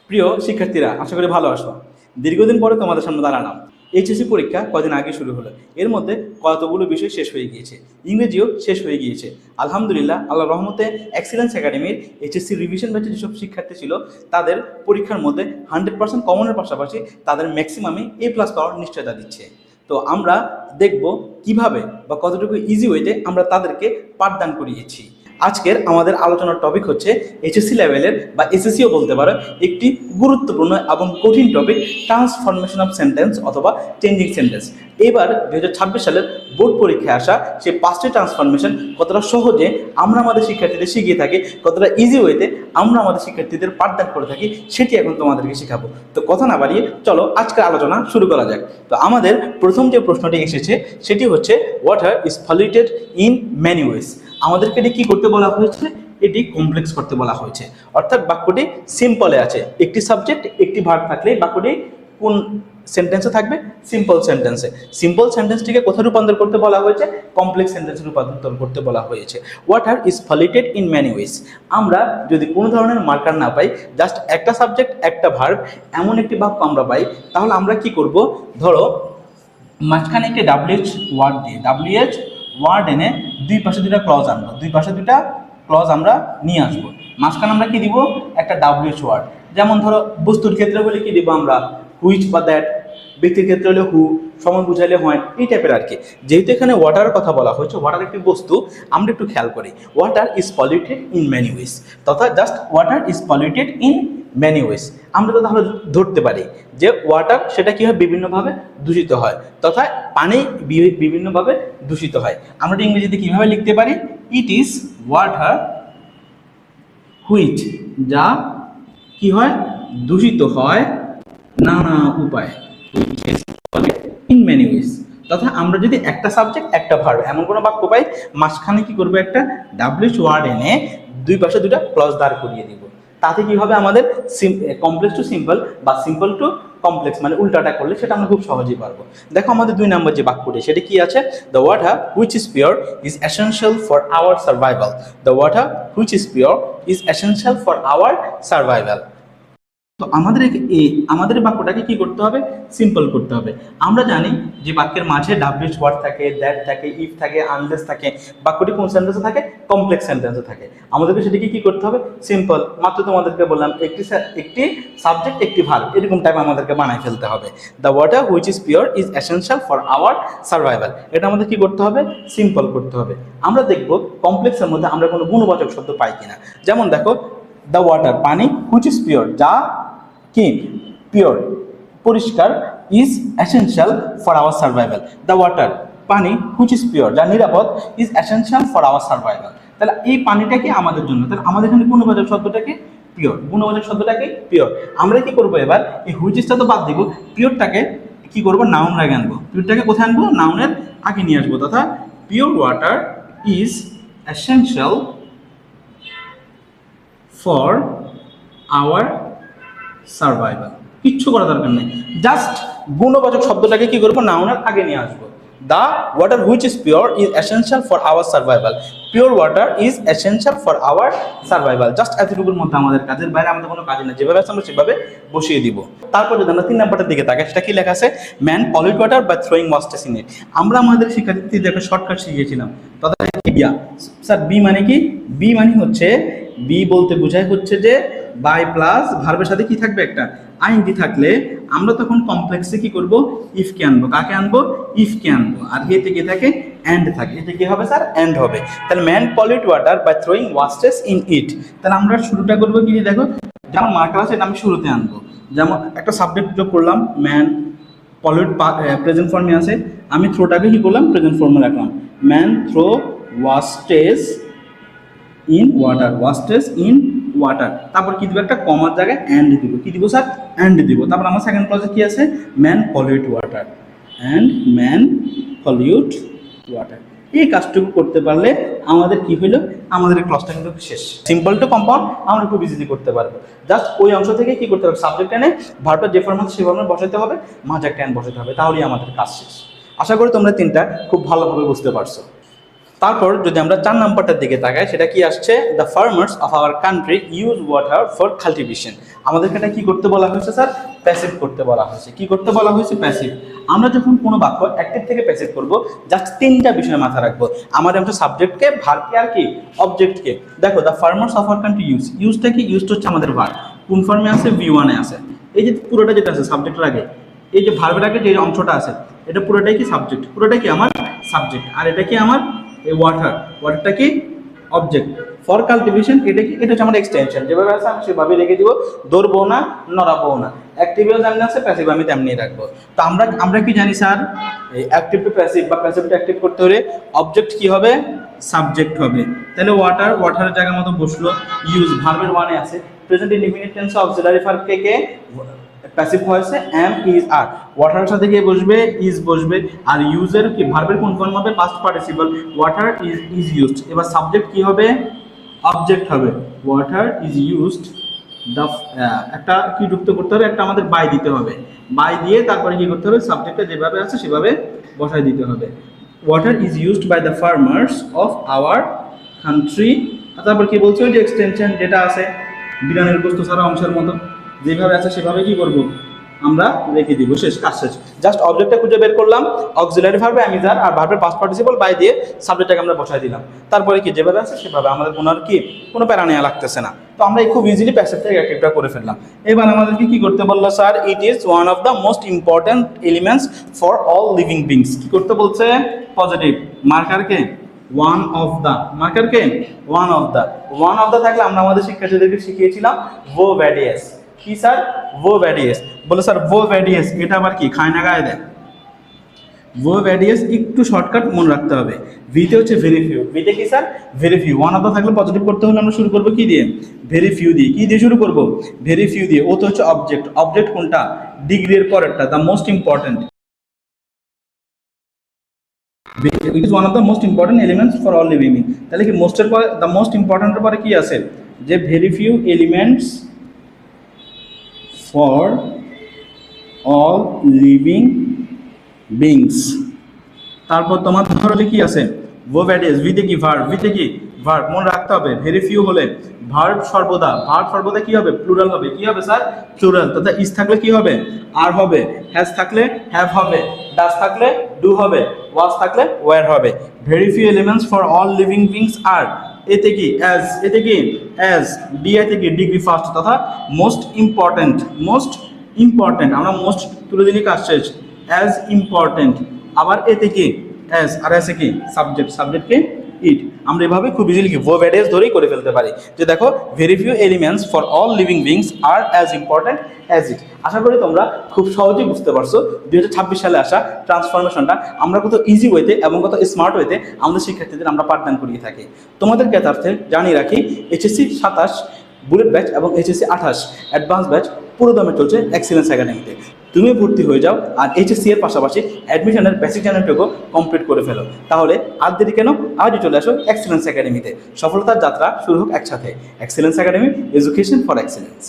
প্রিয় শিক্ষার্থীরা, আশা করি ভালো আছো। দীর্ঘদিন পরে তোমাদের সামনে দাঁড়ালাম। এইচএসসি পরীক্ষা কদিন আগে শুরু হলো। এর মধ্যে কতগুলো বিষয় শেষ হয়ে গিয়েছে, ইংরেজিও শেষ হয়ে গিয়েছে। আলহামদুলিল্লাহ, আল্লাহর রহমতে এক্সিলেন্স একাডেমির এইচএসসি রিভিশন ব্যাচে যেসব শিক্ষার্থী ছিল তাদের পরীক্ষার মধ্যে 100% কমনের পাশাপাশি তাদের ম্যাক্সিমামে A+ পাওয়ার নিশ্চয়তা দিচ্ছে। তো আমরা দেখব কিভাবে বা কতটুকু ইজি ওয়েতে আমরা তাদেরকে পাঠদান করিয়েছি। আজকের আমাদের আলোচনার টপিক হচ্ছে এইচএসসি লেভেলের বা এসএসসিও বলতে পারো একটি গুরুত্বপূর্ণ এবং কঠিন টপিক, ট্রান্সফরমেশন অফ সেন্টেন্স অথবা চেঞ্জিং সেন্টেন্স। এবার 2026 সালের বোর্ড পরীক্ষায় আসা সেই 5টি ট্রান্সফরমেশন কতটা সহজে আমরা আমাদের শিক্ষার্থীদের শিখিয়ে থাকি, কতটা ইজি ওয়েতে আমরা আমাদের শিক্ষার্থীদের পাঠদান করে থাকি, সেটি এখন তোমাদেরকে শেখাবো। তো কথা না বাড়িয়ে চলো আজকের আলোচনা শুরু করা যাক। তো আমাদের প্রথম যে প্রশ্নটি এসেছে সেটি হচ্ছে water is polluted in many wedge. আমাদেরকে এটি কি করতে বলা হয়েছে? এটি কমপ্লেক্স করতে বলা হয়েছে। অর্থাৎ বাক্যটি সিম্পলে আছে, একটি সাবজেক্ট একটি ভার্ব থাকলে বাক্যটি কোন সেন্টেন্সে থাকবে? সিম্পল সেন্টেন্সে। সিম্পল সেন্টেন্সটিকে কোথায় রূপান্তর করতে বলা হয়েছে? কমপ্লেক্স সেন্টেন্সে রূপান্তর করতে বলা হয়েছে। Water is polluted in many ways. আমরা যদি কোনো ধরনের মার্কার না পাই, জাস্ট একটা সাবজেক্ট একটা ভার্ব এমন একটি বাক্য আমরা পাই, তাহলে আমরা কি করব? ধরো মাঝখানে একটি WH ওয়ার্ড দিয়ে WH ওয়ার্ড এনে দুই পাশে দুটা ক্লজ আনবো, দুই পাশে দুটা ক্লজ আমরা নিয়ে আসবো। মাঝখানে আমরা কি দিব? একটা WH ওয়ার্ড। যেমন ধরো বস্তুর ক্ষেত্রে বলে কি দিব আমরা? হুইচ বা দ্যাট। ব্যক্তির ক্ষেত্রে হলে হু, সময় বুঝাইলে হয়, এই টাইপের আর কি। যেহেতু এখানে ওয়াটারের কথা বলা হয়েছে, ওয়াটার একটি বস্তু, আমরা একটু খেয়াল করি। Water is polluted in many ways, তথা just water is polluted in many ways. আমরা তো তাহলে ধরতে পারি যে ওয়াটার সেটা কি হয়? বিভিন্নভাবে দূষিত হয়, তথা পানি বিভিন্নভাবে দূষিত হয়। আমরা ইংরেজিতে কিভাবে লিখতে পারি? ইট ইজ ওয়াটার হুইচ, যা কি হয়? দূষিত হয় নানা উপায়ে, ইন মেনি ওয়েজ। তথা আমরা যদি একটা সাবজেক্ট একটা ভার্ব এমন কোনো বাক্য পাই, মাঝখানে কি করবো? একটা WH ওয়ার্ড এনে দুই পাশে দুটা ক্লজ দাঁড় করিয়ে দিব। তাতে কি হবে? আমাদের কমপ্লেক্স টু সিম্পল বা সিম্পল টু কমপ্লেক্স মানে উল্টাটা করলে সেটা আমরা খুব সহজেই পারবো। দেখো আমাদের 2 নম্বর যে বাক্যটি সেটা কি আছে? The water which is pure is essential for our survival. The water which is pure is essential for our survival. তো আমাদের বাক্যটাকে কি করতে হবে? সিম্পল করতে হবে। আমরা জানি যে বাক্যের মাঝে WH ওয়ার্ড থাকে, দ্যাট থাকে, ইফ থাকে, আনলেস থাকে। বাক্যটি কোন সেন্টেন্সে থাকে? কমপ্লেক্স সেন্টেন্সে থাকে। আমাদেরকে সেটিকে কি করতে হবে? সিম্পল। মাত্র তোমাদেরকে বললাম একটি সাবজেক্ট একটি ভার্ব, এরকম টাইপ আমাদেরকে বানাই ফেলতে হবে। The water which is pure is essential for our survival. এটা আমাদের কি করতে হবে? সিম্পল করতে হবে। আমরা দেখব কমপ্লেক্সের মধ্যে আমরা কোনো গুণবাচক শব্দ পাই কিনা। যেমন দেখো, দ্য ওয়াটার পানি, হুইচ ইজ পিওর যা কি? পিওর, পরিষ্কার, is essential for our survival. The water পানি হুইচ ইজ পিওর যা নিরাপদ, is essential for our survival. তাহলে এই পানিটা কি আমাদের জন্য? তাহলে আমাদের এখানে গুণবাচক শব্দটাকে পিওর, গুণবাচক শব্দটাকে পিওর। আমরা কি করবো এবার? এই হুইচ ইজটা তো বাদ দিব, পিওরটাকে কি করবো? নাউন আগে আনবো। পিওরটাকে কোথায় আনবো? নাউনের আগে নিয়ে আসবো। তথা pure water is essential for our survival. কিচ্ছু করা দরকার নেই, জাস্ট গুণবাচক শব্দটাকে কি করবো? নাউনের আগে নিয়ে আসবো। The water which is pure is essential for our survival. Pure water is essential for our survival. Just এতটুকুর মধ্যে আমাদের কাজের বাইরে আমাদের কোনো কাজ নেই, যেভাবে আছে আমরা সেভাবে বসিয়ে দিব। তারপর যদি আমরা 3 নম্বরটার দিকে তাকাই, সেটা কি লেখা আছে? Man pollute water by throwing wastage in it. আমরা আমাদের শিক্ষার্থীদের একটা শর্টকাট শিখিয়েছিলাম, তথা বিয়া। স্যার বি মানে কি? বি মানে হচ্ছে, বি বলতে বোঝায় হচ্ছে যে বাই প্লাস ভার্বের সাথে কি থাকবে? একটা আইএনজি থাকলে আমরা তখন কমপ্লেক্সে কি করব? ইফ কে আনবো। কাকে আনবো? ইফ কে আনবো। আর এতে কি থাকে? এন্ড থাকে। এতে কি হবে স্যার? এন্ড হবে। তাহলে man pollute water by throwing wastage in it. তাহলে আমরা শুরুটা করবো কি? দেখো, যেমন মার্কার আছে এটা আমি শুরুতে আনবো। যেমন একটা সাবজেক্ট যোগ করলাম, ম্যান পলিউট প্রেজেন্ট ফর্মে আছে, আমি থ্রোটাকে কি করলাম? প্রেজেন্ট ফর্মে রাখলাম। Man throw wastage in water, wastage in water. তারপর কি দিব? একটা কমার জায়গায় অ্যান্ড দিব। কি দিব স্যার? অ্যান্ড দিব। তারপর আমার সেকেন্ড ক্লজে কি আছে? Man pollute water and man pollute water. এই কাজটুকু করতে পারলে আমাদের কি হইলো? আমাদের এই ক্লজটা কিন্তু শেষ। সিম্পল টু কম্পাউন্ড আমরা খুব ইজিলি করতে পারবো। জাস্ট ওই অংশ থেকে কি করতে হবে? সাবজেক্ট এনে ভার্বটা যে ফর্মে সেই ফর্মে বসাতে হবে, মাঝে একটা অ্যান্ড বসাতে হবে, তাহলেই আমাদের কাজ শেষ। আশা করি তোমরা 3টা খুব ভালোভাবে বুঝতে পারছো। তারপর যদি আমরা 4 নাম্বারটার দিকে তাকাই, সেটা কি আসছে, the farmers of our country use water for cultivation. আমাদেরকে এটা কি করতে বলা হয়েছে স্যার, প্যাসিভ করতে বলা হয়েছে। কি করতে বলা হয়েছে, প্যাসিভ। আমরা যখন কোনো বাক্য অ্যাক্টিভ থেকে প্যাসিভ করব, জাস্ট 3টা বিষয় মাথায় রাখবো। আমাদের হচ্ছে সাবজেক্টকে, ভার্বকে আর কি অবজেক্টকে। দেখো the farmers of our country ইউজটা কি, ইউজটা হচ্ছে আমাদের ভার্ব, কোন ফর্মে আছে, V1 এ আছে। এই যে পুরোটা যেটা আছে সাবজেক্টের আগে, এই যে ভার্বের আগে যে অংশটা আছে, এটা পুরোটাই কি সাবজেক্ট, পুরোটাই কি আমার সাবজেক্ট। আর এটা কি আমার এই ওয়াটারটা কি অবজেক্ট। ফর কাল্টিভেশন এটা কি, এটা হচ্ছে আমার এক্সটেনশন। যেভাবে আছে আমি সেভাবে রেখে দিব, ধরবো না, নড়াবো না। অ্যাক্টিভেও যেমন আছে, প্যাসিভ আমি তেমনি রাখবো। তো আমরা কি জানি স্যার, এই অ্যাক্টিভ টু প্যাসিভ বা প্যাসিভ টু অ্যাক্টিভ করতে হলে অবজেক্ট কি হবে, সাবজেক্ট হবে। তাহলে ওয়াটারের জায়গা মতো বসলো। ইউজ ভার্বের 1 এ আছে। Present indefinite tense auxiliary verb কে প্যাসিভ ভয়েসে এম ইজ আর, ওয়াটারের সাথে গিয়ে বসবে, ইজ বসবে। আর ইউজের কি, ভার্বের কোন ফর্ম হবে, past participle, water is used. এবার সাবজেক্ট কি হবে, অবজেক্ট হবে। ওয়াটার ইজ ইউজড, দ্য একটা কি যুক্ত করতে হবে, একটা আমাদের বাই দিতে হবে। বাই দিয়ে তারপরে কি করতে হবে, সাবজেক্টটা যেভাবে আছে সেভাবে বসায় দিতে হবে। Water is used by the farmers of our country. তারপর কি বলছে, ওই যে এক্সটেনশন যেটা আছে বিরানের বস্তু ছাড়া অংশের মতো, যেভাবে আছে সেভাবে কি করব, আমরা রেখে দিব। শেষ, কাজ শেষ। জাস্ট অবজেক্টটা খুঁজে বের করলাম, অক্সিলারি ভার্বে আমি যার, আর ভার্বের পাস্ট পার্টিসিপল বাই দিয়ে সাবজেক্টটাকে আমরা বসাই দিলাম। তারপরে কি যেভাবে আছে সেভাবে, আমাদের কোনো প্যারা নেওয়া লাগতেছে না। তো আমরা খুব ইজিলি প্যাসিভ থেকে অ্যাক্টিভটা করে ফেললাম। এবার আমাদেরকে কি করতে বললো sir, it is one of the most important elements for all living beings. কি করতে বলছে, পজিটিভ মার্কারকে ওয়ান অফ দ্য, মার্কারকে ওয়ান অফ দ্য থাকলে আমরা আমাদের শিক্ষার্থীদেরকে শিখিয়েছিলাম ভো ভ্যাডিয়াস। কি স্যার, ভো ভ্যাডিয়াস। বলে স্যার ভো ভ্যাডিয়াস এটা আবার কি, খায় না গায়ে দেয়। ভো ভ্যাডিয়াস একটু শর্টকাট মনে রাখতে হবে। ভিতে হচ্ছে ভেরি ফিউ, ভিতে কি sir, very few. One of the থাকলে পজিটিভ করতে হলে আমরা শুরু করবো কি দিয়ে, ভেরি ফিউ দিয়ে। কি দিয়ে শুরু করবো, ভেরি ফিউ দিয়ে। ও তো হচ্ছে অবজেক্ট কোনটা, ডিগ্রির পরেরটা, the most important. It is one of the most important elements for all living being. তাহলে কি মোস্টের পরে, দ্য মোস্ট ইম্পর্টেন্টের পরে কি আছে, যে very few elements for all living beings. তারপর তোমার ধরলে কি আছে, ভো ভ্যাডিয়াস, ভিতে কি ভার্ব, ভার্ব মনে রাখতে হবে। ভেরি ফিউ হলে ভার্ব সর্বদা কি হবে, প্লুরাল হবে। কি হবে স্যার, প্লুরাল। তথা ইজ থাকলে কি হবে, আর হবে। হ্যাজ থাকলে হ্যাভ হবে। ডাজ থাকলে ডু হবে। ওয়াজ থাকলে ওয়ার হবে। Very few elements for all living beings আর, এতে কি অ্যাজ, ডিআইতে কি ডিগ্রি ফার্স্ট, তথা মোস্ট ইম্পর্টেন্ট। আমরা মোস্ট তুলে দিলি, কাজ শেষ। As important. আবার এতে কি অ্যাজ, আর এসে কি সাবজেক্টকে ইট। আমরা এভাবে খুব ইজিলি কি ভো ভ্যাডিয়াস ধরেই করে ফেলতে পারি। যে দেখো, very few elements for all living beings are as important as it. আশা করি তোমরা খুব সহজেই বুঝতে পারছো 2026 সালে আসা ট্রান্সফরমেশনটা আমরা কত ইজি ওয়েতে এবং কত স্মার্ট ওয়েতে আমাদের শিক্ষার্থীদের আমরা পাঠদান করিয়ে থাকি। তোমাদের জ্ঞাতার্থে জানিয়ে রাখি, HSC 27 বুলেট ব্যাচ এবং HSC 28 অ্যাডভান্স ব্যাচ পুরো দমে চলছে এক্সিলেন্স একাডেমিতে। তুমি ভর্তি হয়ে যাও আর HSC এর পাশাপাশি অ্যাডমিশনের বেসিক জার্নিটুকু কমপ্লিট করে ফেলো। তাহলে আর দেরি কেন, আজই চলে আসো এক্সিলেন্স একাডেমিতে। সফলতার যাত্রা শুরু হোক একসাথে। Excellence academy, education for excellence.